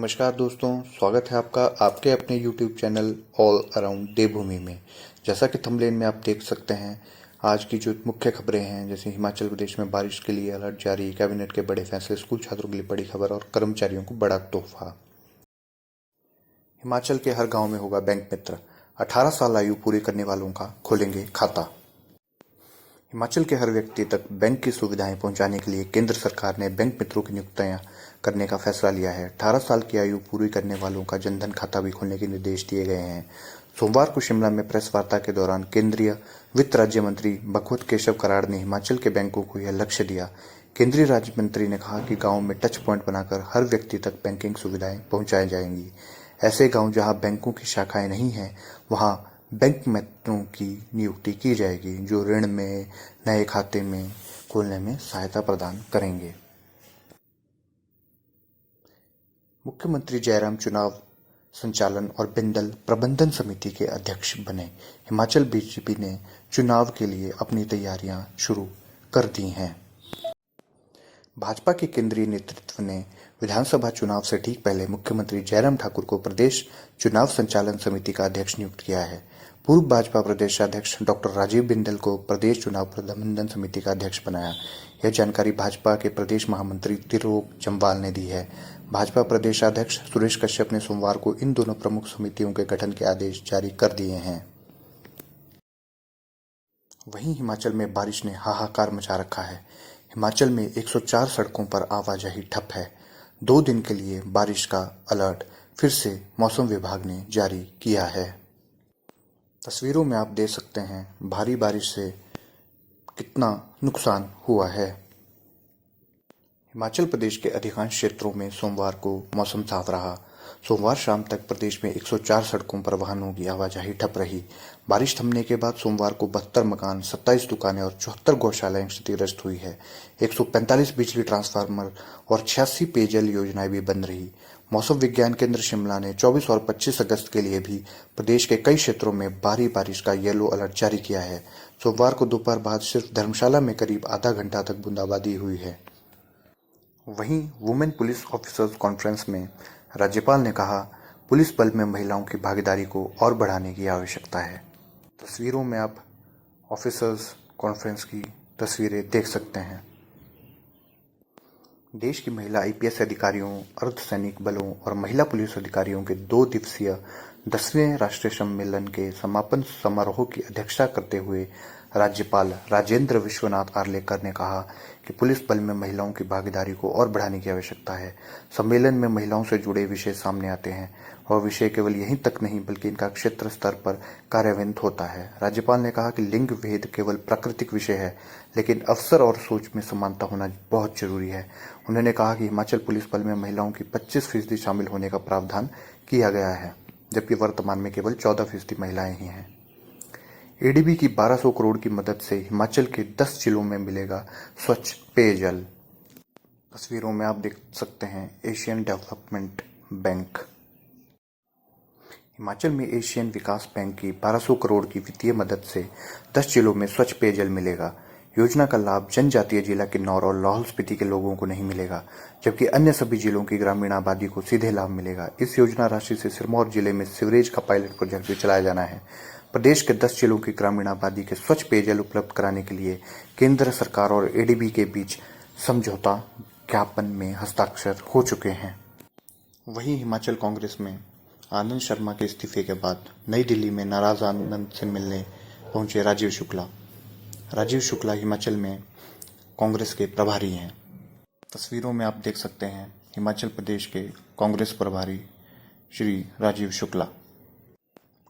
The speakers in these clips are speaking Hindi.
नमस्कार दोस्तों, स्वागत है आपका आपके अपने YouTube चैनल ऑल अराउंड देवभूमि में। जैसा कि थंबनेल में आप देख सकते हैं, आज की जो मुख्य खबरें हैं, जैसे हिमाचल प्रदेश में बारिश के लिए अलर्ट जारी, कैबिनेट के बड़े फैसले, स्कूल छात्रों के लिए बड़ी खबर और कर्मचारियों को बड़ा तोहफा। हिमाचल के हर गाँव में होगा बैंक मित्र, 18 साल आयु पूरी करने वालों का खोलेंगे खाता। हिमाचल के हर व्यक्ति तक बैंक की सुविधाएं पहुंचाने के लिए केंद्र सरकार ने बैंक मित्रों की नियुक्तियां करने का फैसला लिया है। 18 साल की आयु पूरी करने वालों का जनधन खाता भी खोलने के निर्देश दिए गए हैं। सोमवार को शिमला में प्रेस वार्ता के दौरान केंद्रीय वित्त राज्य मंत्री भगवत केशव कराड़ ने हिमाचल के बैंकों को यह लक्ष्य दिया। केंद्रीय राज्य मंत्री ने कहा कि गाँव में टच पॉइंट बनाकर हर व्यक्ति तक बैंकिंग सुविधाएं पहुंचाई जाएंगी। ऐसे गाँव जहाँ बैंकों की शाखाएं नहीं हैं, वहाँ बैंक मित्रों की नियुक्ति की जाएगी, जो ऋण में नए खाते में खोलने में सहायता प्रदान करेंगे। मुख्यमंत्री जयराम चुनाव संचालन और बिंदल प्रबंधन समिति के अध्यक्ष बने। हिमाचल बीजेपी ने चुनाव के लिए अपनी तैयारियां शुरू कर दी हैं। भाजपा के केंद्रीय नेतृत्व ने विधानसभा चुनाव से ठीक पहले मुख्यमंत्री जयराम ठाकुर को प्रदेश चुनाव संचालन समिति का अध्यक्ष नियुक्त किया है। पूर्व भाजपा प्रदेशाध्यक्ष डॉक्टर राजीव बिंदल को प्रदेश चुनाव प्रबंधन समिति का अध्यक्ष बनाया। यह जानकारी भाजपा के प्रदेश महामंत्री त्रिलोक जम्वाल ने दी है। भाजपा प्रदेशाध्यक्ष सुरेश कश्यप ने सोमवार को इन दोनों प्रमुख समितियों के गठन के आदेश जारी कर दिए हैं। वहीं हिमाचल में बारिश ने हाहाकार मचा रखा है। हिमाचल में 104 सड़कों पर आवाजाही ठप है। 2 दिन के लिए बारिश का अलर्ट फिर से मौसम विभाग ने जारी किया है। तस्वीरों में आप देख सकते हैं भारी बारिश से कितना नुकसान हुआ है। हिमाचल प्रदेश के अधिकांश क्षेत्रों में सोमवार को मौसम साफ रहा। सोमवार शाम तक प्रदेश में 104 सड़कों पर वाहनों की आवाजाही ठप रही। बारिश थमने के बाद सोमवार को 72 मकान, 27 दुकानें और 74 गौशालाएं क्षतिग्रस्त हुई है। 145 बिजली ट्रांसफार्मर और 86 पेयजल योजनाएं भी बंद रही। मौसम विज्ञान केंद्र शिमला ने 24 और 25 अगस्त के लिए भी प्रदेश के कई क्षेत्रों में भारी बारिश का येलो अलर्ट जारी किया है। सोमवार को दोपहर बाद सिर्फ धर्मशाला में करीब आधा घंटा तक बूंदाबांदी हुई है। वहीं वुमेन पुलिस ऑफिसर्स कॉन्फ्रेंस में राज्यपाल ने कहा, पुलिस बल में महिलाओं की भागीदारी को और बढ़ाने की आवश्यकता है। तस्वीरों में आप ऑफिसर्स कॉन्फ्रेंस की तस्वीरें देख सकते हैं। देश की महिला आईपीएस अधिकारियों, अर्धसैनिक बलों और महिला पुलिस अधिकारियों के 2 दिवसीय 10वें राष्ट्रीय सम्मेलन के समापन समारोह की अध्यक्षता करते हुए राज्यपाल राजेंद्र विश्वनाथ आर्लेकर ने कहा कि पुलिस बल में महिलाओं की भागीदारी को और बढ़ाने की आवश्यकता है। सम्मेलन में महिलाओं से जुड़े विषय सामने आते हैं और विषय केवल यहीं तक नहीं बल्कि इनका क्षेत्र स्तर पर कार्यान्वित होता है। राज्यपाल ने कहा कि लिंग भेद केवल प्राकृतिक विषय है, लेकिन अवसर और सोच में समानता होना बहुत जरूरी है। उन्होंने कहा कि हिमाचल पुलिस बल में महिलाओं की 25% शामिल होने का प्रावधान किया गया है, जबकि वर्तमान में केवल 14% महिलाएं ही हैं। एडीबी की 1200 करोड़ की मदद से हिमाचल के 10 जिलों में मिलेगा स्वच्छ पेयजल। तस्वीरों में आप देख सकते हैं एशियन डेवलपमेंट बैंक। हिमाचल में एशियन विकास बैंक की 1200 करोड़ की वित्तीय मदद से 10 जिलों में स्वच्छ पेयजल मिलेगा। योजना का लाभ जनजातीय जिला किन्नौर और लाहौल स्पीति के लोगों को नहीं मिलेगा, जबकि अन्य सभी जिलों की ग्रामीण आबादी को सीधे लाभ मिलेगा। इस योजना राशि से सिरमौर जिले में सीवरेज का पायलट प्रोजेक्ट भी चलाया जाना है। प्रदेश के 10 जिलों की ग्रामीण आबादी के स्वच्छ पेयजल उपलब्ध कराने के लिए केंद्र सरकार और एडीबी के बीच समझौता ज्ञापन में हस्ताक्षर हो चुके हैं। वहीं हिमाचल कांग्रेस में आनंद शर्मा के इस्तीफे के बाद नई दिल्ली में नाराज आनंद से मिलने पहुंचे राजीव शुक्ला। राजीव शुक्ला हिमाचल में कांग्रेस के प्रभारी हैं। तस्वीरों में आप देख सकते हैं हिमाचल प्रदेश के कांग्रेस प्रभारी श्री राजीव शुक्ला।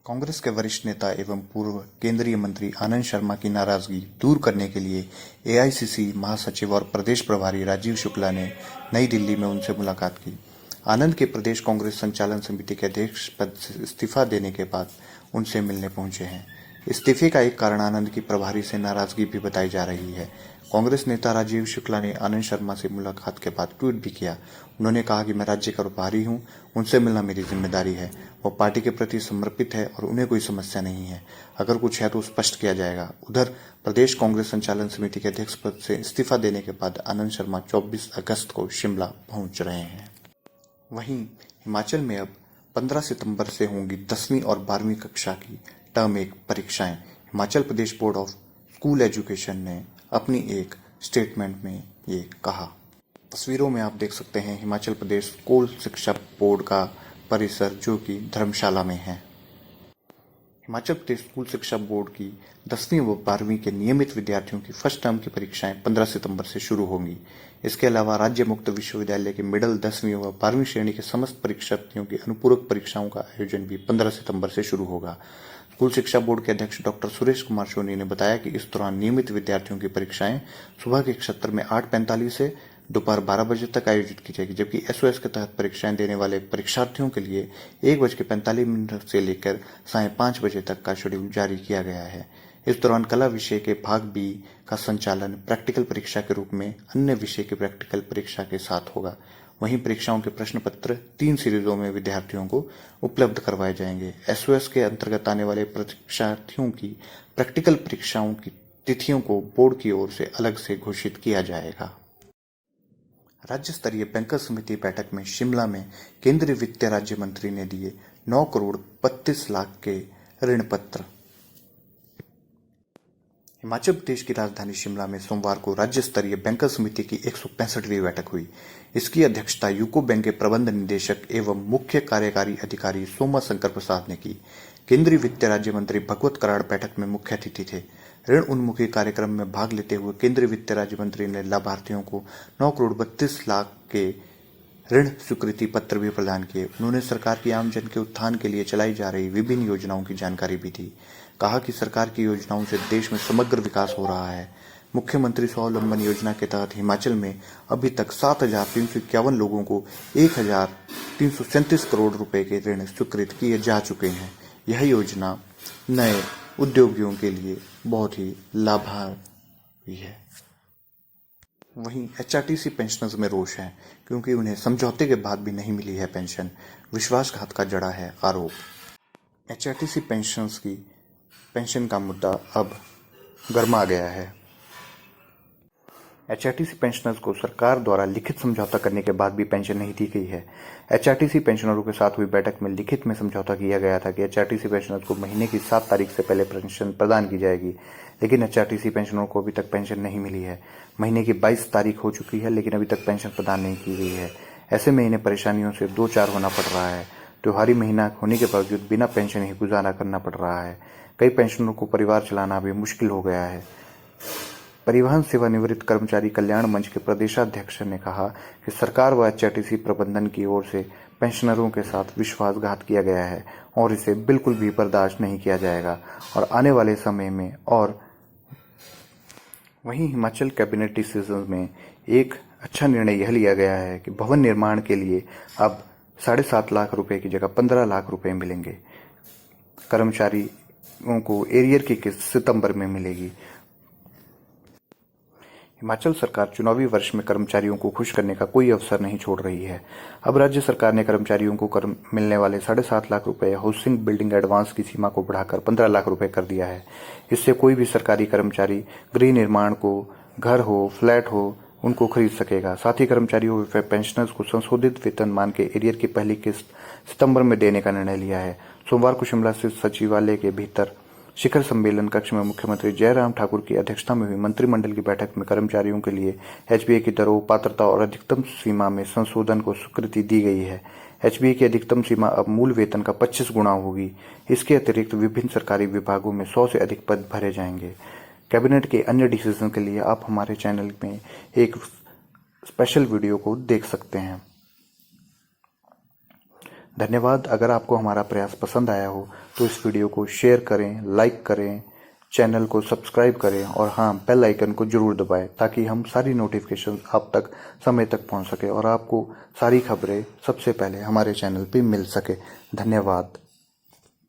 कांग्रेस के वरिष्ठ नेता एवं पूर्व केंद्रीय मंत्री आनंद शर्मा की नाराजगी दूर करने के लिए एआईसीसी महासचिव और प्रदेश प्रभारी राजीव शुक्ला ने नई दिल्ली में उनसे मुलाकात की। आनंद के प्रदेश कांग्रेस संचालन समिति के अध्यक्ष पद से इस्तीफा देने के बाद उनसे मिलने पहुंचे हैं। इस्तीफे का एक कारण आनंद की प्रभारी से नाराजगी भी बताई जा रही है। कांग्रेस नेता राजीव शुक्ला ने आनंद शर्मा से मुलाकात के बाद ट्वीट भी किया। उन्होंने कहा कि मैं राज्य का प्रभारी हूं, उनसे मिलना मेरी जिम्मेदारी है। वो पार्टी के प्रति समर्पित है और उन्हें कोई समस्या नहीं है। अगर कुछ है तो स्पष्ट किया जाएगा। उधर प्रदेश कांग्रेस संचालन समिति के अध्यक्ष पद से इस्तीफा देने के बाद आनंद शर्मा 24 अगस्त को शिमला पहुंच रहे हैं। वहीं हिमाचल में अब 15 सितंबर से होंगी 10वीं और 12वीं कक्षा की टर्म 1 परीक्षाएं। Himachal Pradesh board of school education ने अपनी एक स्टेटमेंट में ये कहा। तस्वीरों में आप देख सकते हैं हिमाचल प्रदेश स्कूल शिक्षा बोर्ड का परिसर जो कि धर्मशाला में है। हिमाचल प्रदेश स्कूल शिक्षा बोर्ड की 10वीं व 12वीं के नियमित विद्यार्थियों की फर्स्ट टर्म की परीक्षाएं 15 सितंबर से शुरू होंगी। इसके अलावा राज्य मुक्त विश्वविद्यालय के मिडिल 10वीं व 12वीं श्रेणी के समस्त परीक्षार्थियों की अनुपूरक परीक्षाओं का आयोजन भी 15 सितंबर से शुरू होगा। स्कूल शिक्षा बोर्ड के अध्यक्ष डॉक्टर सुरेश कुमार सोनी ने बताया कि इस दौरान नियमित विद्यार्थियों की परीक्षाएं सुबह के सत्र में 8:45 से दोपहर 12 बजे तक आयोजित की जाएगी, जबकि एसओएस के तहत परीक्षाएं देने वाले परीक्षार्थियों के लिए 1:45 से लेकर 5:30 बजे तक का शेड्यूल जारी किया गया है। इस दौरान कला विषय के भाग बी का संचालन प्रैक्टिकल परीक्षा के रूप में अन्य विषय की प्रैक्टिकल परीक्षा के साथ होगा। वहीं परीक्षाओं के प्रश्न पत्र 3 सीरीजों में विद्यार्थियों को उपलब्ध करवाए जाएंगे। एसओएस के अंतर्गत आने वाले परीक्षार्थियों की प्रैक्टिकल परीक्षाओं की तिथियों को बोर्ड की ओर से अलग से घोषित किया जाएगा। राज्य स्तरीय बैंकर्स समिति बैठक में शिमला में केंद्रीय वित्त राज्य मंत्री ने दिए 9 करोड़ 32 लाख के ऋण पत्र। हिमाचल प्रदेश की राजधानी शिमला में सोमवार को राज्य स्तरीय बैंकर्स समिति की 165वीं बैठक हुई। इसकी अध्यक्षता यूको बैंक के प्रबंध निदेशक एवं मुख्य कार्यकारी अधिकारी सोमा शंकर प्रसाद ने की। केंद्रीय वित्त राज्य मंत्री भगवत कराड़ बैठक में मुख्य अतिथि थे। ऋण उन्मुखी कार्यक्रम में भाग लेते हुए केंद्रीय वित्त राज्य मंत्री ने लाभार्थियों को 9 करोड़ 32 लाख के ऋण स्वीकृति पत्र भी प्रदान किए। उन्होंने सरकार की आम जन के उत्थान के लिए चलाई जा रही विभिन्न योजनाओं की जानकारी भी दी। कहा कि सरकार की योजनाओं से देश में समग्र विकास हो रहा है। मुख्यमंत्री स्वावलंबन योजना के तहत हिमाचल में अभी तक 7,351 लोगों को 1,337 करोड़ रुपए के ऋण स्वीकृत किए जा चुके हैं। यह योजना नए उद्योगियों के लिए बहुत ही लाभकारी है। वहीं एचआरटीसी पेंशनर्स में रोष है क्योंकि उन्हें समझौते के बाद भी नहीं मिली है पेंशन। विश्वासघात का जड़ा है आरोप। एचआरटीसी पेंशनर्स की पेंशन का मुद्दा अब गर्मा गया है। एचआरटीसी पेंशनर्स को सरकार द्वारा लिखित समझौता करने के बाद भी पेंशन नहीं दी गई है। एचआरटीसी पेंशनरों के साथ हुई बैठक में लिखित में समझौता किया गया था कि एचआरटीसी पेंशनर्स को महीने की 7 तारीख से पहले पेंशन प्रदान की जाएगी, लेकिन एचआरटीसी पेंशनरों को अभी तक पेंशन नहीं मिली है। महीने की 22 तारीख हो चुकी है, लेकिन अभी तक पेंशन प्रदान नहीं की गई है। ऐसे में इन्हें परेशानियों से 2-4 होना पड़ रहा है। त्योहारी महीना होने के बावजूद बिना पेंशन ही गुजारा करना पड़ रहा है। कई पेंशनरों को परिवार चलाना भी मुश्किल हो गया है। परिवहन सेवानिवृत्त कर्मचारी कल्याण मंच के प्रदेशाध्यक्ष ने कहा कि सरकार व एचआरटीसी प्रबंधन की ओर से पेंशनरों के साथ विश्वासघात किया गया है और इसे बिल्कुल भी बर्दाश्त नहीं किया जाएगा और आने वाले समय में और वहीं हिमाचल कैबिनेट डिसीजन में एक अच्छा निर्णय यह लिया गया है कि भवन निर्माण के लिए अब 7.5 लाख रुपए की जगह 15 लाख रुपए मिलेंगे। कर्मचारियों को एरियर की किस्त सितंबर में मिलेगी। हिमाचल सरकार चुनावी वर्ष में कर्मचारियों को खुश करने का कोई अवसर नहीं छोड़ रही है। अब राज्य सरकार ने कर्मचारियों को मिलने वाले 7.5 लाख रुपए हाउसिंग बिल्डिंग एडवांस की सीमा को बढ़ाकर 15 लाख रुपए कर दिया है। इससे कोई भी सरकारी कर्मचारी गृह निर्माण को घर हो, फ्लैट हो, उनको खरीद सकेगा। साथ ही कर्मचारियों व पेंशनर्स को संशोधित वेतन मान के एरियर की पहली किस्त सितंबर में देने का निर्णय लिया है। सोमवार को शिमला स्थित सचिवालय के भीतर शिखर सम्मेलन कक्ष में मुख्यमंत्री जयराम ठाकुर की अध्यक्षता में हुई मंत्रिमंडल की बैठक में कर्मचारियों के लिए एचबीए की दरों, पात्रता और अधिकतम सीमा में संशोधन को स्वीकृति दी गई है। एचबीए की अधिकतम सीमा अब मूल वेतन का 25 गुना होगी। इसके अतिरिक्त विभिन्न सरकारी विभागों में 100 से अधिक पद भरे जाएंगे। कैबिनेट के अन्य डिसीजन के लिए आप हमारे चैनल में एक स्पेशल वीडियो को देख सकते हैं। धन्यवाद। अगर आपको हमारा प्रयास पसंद आया हो तो इस वीडियो को शेयर करें, लाइक करें, चैनल को सब्सक्राइब करें और हाँ, बेल आइकन को जरूर दबाएं ताकि हम सारी नोटिफिकेशन आप तक समय तक पहुंच सके और आपको सारी खबरें सबसे पहले हमारे चैनल पे मिल सके। धन्यवाद।